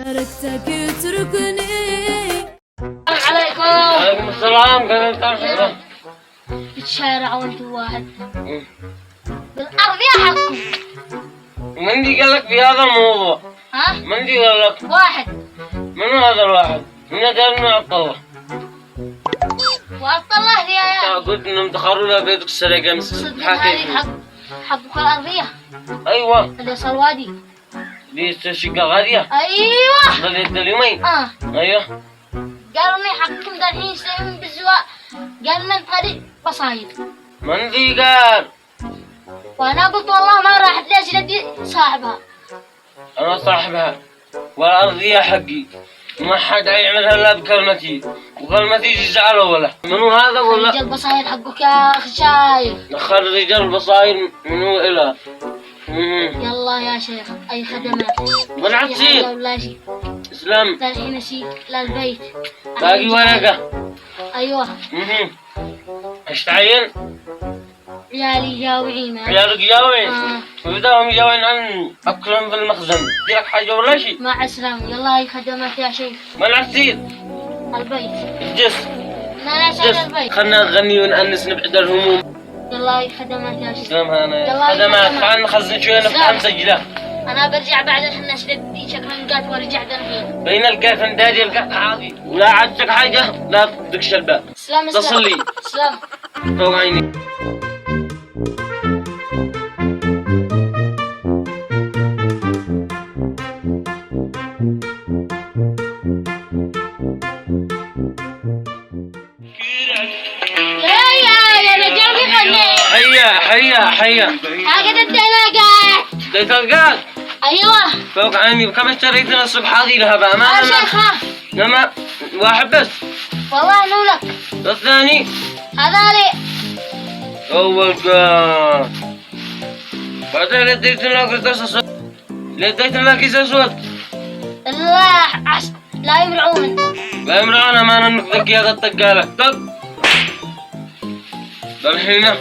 تركتك اتركني. عليكم. وعليكم السلام. كيف انت؟ بالشارع وانت واحد بالارض يا حقكم. من دي قال لك في هذا الموضوع؟ ها؟ من دي قال لك؟ واحد. منو هذا الواحد؟ من دارنا عبد الله. وعبد الله لي يا قلت انهم دخلوا له بيتك السرقه امس. صدق هذه حقك الارضيه. ايوه. اللي صار وادي. دي الشقه غاليه. ايوه. ظليت اليومين. ايوه. قالوا لي حقكم ده الحين يستلمون بالزواء. قال من طريق بصاير. من ذي قال؟ وانا قلت والله ما راحت ليش لدي صاحبها. انا صاحبها والارضيه حقي. ما حد يعملها الا بكلمتي وكلمتي جزعله ولا منو هذا ولا رجال بصاير حقك يا اخي شايف. دخل رجال البصاير منو الى يلا يا شيخ اي خدمات ولا تصير ولا شيء. اسلام الحين اشيك للبيت باقي ورقه. ايوه. ايش تعين؟ عيالي جاوعين. عيالك جاوعين؟ وبداهم يجاوعين عن اكلهم في المخزن. ديرك حاجه ولا شيء؟ مع السلامه. يلا هاي خدمات يا شيخ. ولا تصير؟ البيت. جس لا نسال البيت. خلنا نغني ونأنس نبعد الهموم. يلا هاي خدمات يا شيخ. سلام هنا يلا خدمات. تعال نخزن شويه نفتح مسجله. انا برجع بعد الحين شددي شكلها لقيت ورجعت الحين. بين القيف اندادي القيف عادي ولا عجبك حاجه لا تدقش الباب. سلام اتصل لي. سلام. فوق عيني. حيا هكذا الدلاقات. ديت القال. ايوه. فوق عيني. بكم اشتريتنا الصبح هذه لها بأمانة؟ يا شيخ لما واحد بس. والله انه لك. الثاني هذا لي. اول قال بعدين لديت لنا قصص اسود. لديت لنا كيس اسود. لا يمرعون. لا يمرعون. امانة انك ذكي هذا الطقالة. طق الحين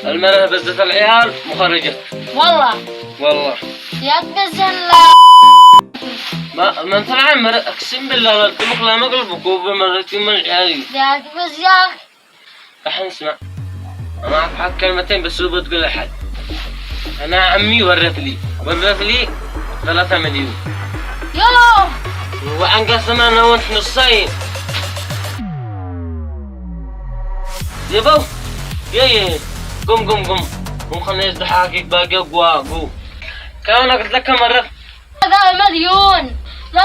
المرأة بزت العيال مخرجت. والله يا تبزن ما انت العين اقسم بالله الطبخ لا مقلبك وبمرتين من عيالي. يا تبز يا اخي. الحين اسمع انا معك حق كلمتين بس لو بتقول لحد. انا عمي ورث لي 3 مليون. يلا وانقسم انا وانت نصين. يبو يا قم خلنا يزدح حقك باقي قوم. كم انا قلت لك كم مرة؟ هذا مليون. لا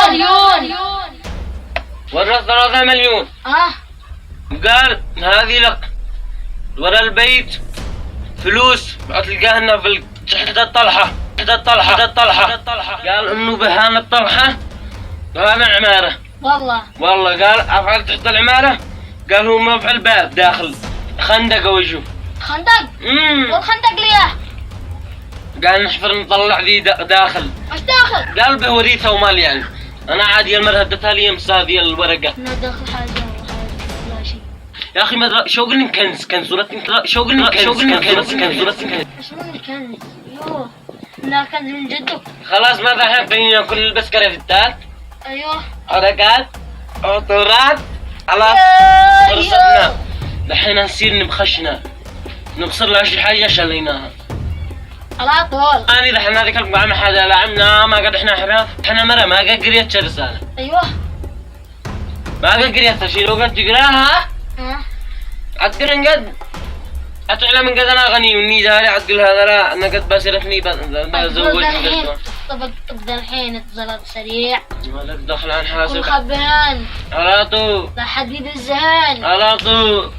مليون. ورث 3 مليون. قال هذه لك ورا البيت فلوس تلقاها هنا في تحت الطلحة. قال انه بهان الطلحة بهان العمارة. والله قال افعل تحت العمارة. قال هو ما في الباب داخل خندق وجهه. خندق؟ والخندق ليه؟ قال نحفر نطلع ذي داخل. ايش داخل؟ قال بوريثه ومال يعني. انا عادي المرة هدتها لي امس هذه الورقة. ما داخل حاجة ولا شيء. يا اخي ما شوقني كنز صورتك شوقني كنز. ايش من الكنز؟ يوه لا كنز من جدك. خلاص ماذا الحين فيني كل البس كرافتات. ايوه. حركات عطورات. خلاص فرصتنا. الحين نصير نبخشنا نبصر له شي حاجة شليناها على طول. أنا دحين هذيك القطعة ما حدا لعبنا ما قد إحنا حراف. إحنا مرة ما قد قريت رسالة. أيوه ما قد قريتها شي. لو قد تقراها عتقرا قد أتعلم من قد أنا غني وني داري عتقول هذا لا أنا قد بصيرتني بزوج. تبدأ الحين تزلط سريع. مالك دخل عن حاسب. وخبران على طول. لا حد يدزهن على طول.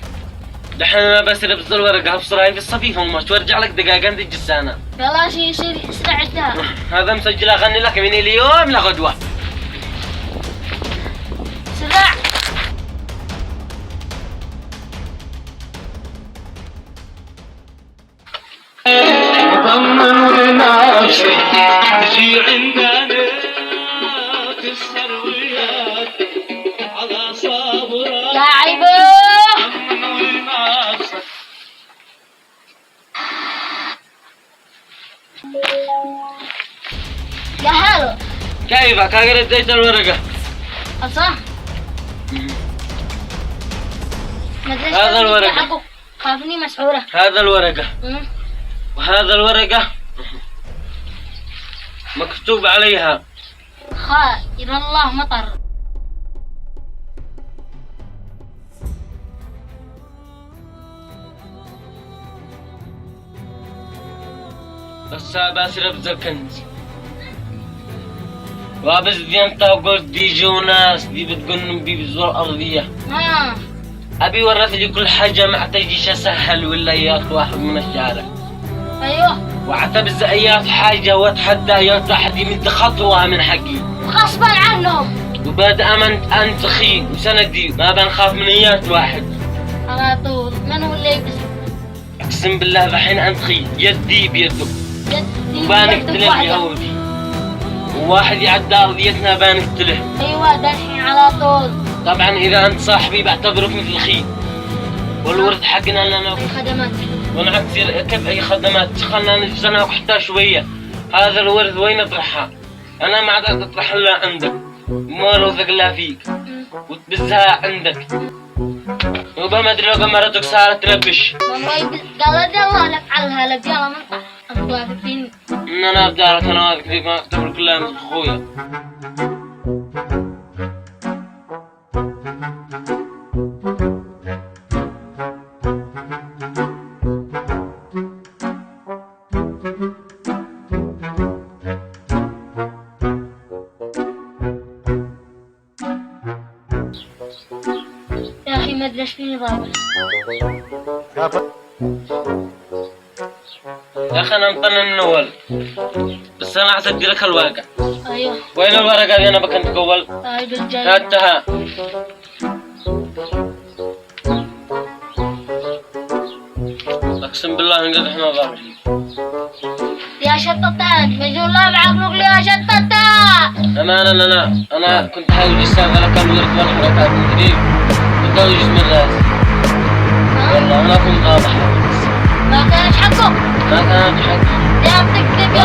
دحين انا بسرب الورقة ابصر هاي في الصفيفة وما ترجع لك دقائق عند الجسانة. يلا شي يصير استعدها. هذا مسجل اغني لك من اليوم لغدوة. سرع. طمن وناشي تجي عندنا تسهر وياك على صبرك. لا عيبه. يا هلا كيفك؟ هاجر اديت الورقة. صح؟ هذا الورقة. خافني مسحورة. هذا الورقة. وهذا الورقة مكتوب عليها خير الله مطر. بس باسر بزكنت وابس دي انت وقلت دي جو ناس دي بتقول بي بزور ارضية. ابي ورث لي كل حاجة ما احتاجيش اسهل ولا ايات واحد من الشارع. ايوه واعتبز ايات حاجة واتحدى ايات واحد يمد خطوة من حقي غصبا عنهم. وبعد امنت انت خي وسندي ما بنخاف من ايات واحد على طول. من هو اللي يبس؟ اقسم بالله بحين انت خي يدي بيده وبانقتله يهودي وواحد يعدى ارضيتنا بانقتله. ايوه ده الحين على طول. طبعا اذا انت صاحبي بعتبرك مثل خي والورد حقنا لنا اي خدمات. وانا حتصير كيف اي خدمات. خلنا نجزناك حتى شويه. هذا الورد وين اطرحها؟ انا ما عاد اطرح الا عندك ما روثق الا فيك وتبزها عندك. وما ادري لو مرتك صارت تلبش. والله قال الله لك على لك يلا منطق انت واقف فيني. انا بدارك انا واقف فيك ما اعتبر كلها مثل اخويا. يا اخي ما ادري ايش فيني ضابط. يا اخي انا مطنن من اول بس انا حسدي لك الورقة. ايوه وين الورقة اللي انا بكنت اول؟ هاي بالجاي. هاتها. اقسم بالله انقد احنا ضاربين. يا شطتان مجنون لا بعقلك يا شطتان. امانة انا كنت حاول اشتغل كم ورد وانا حركات مدري كنت اوجز من راسي. والله انا كنت واضح ما كانش حقه. ما كانت حقي. يا بتكذب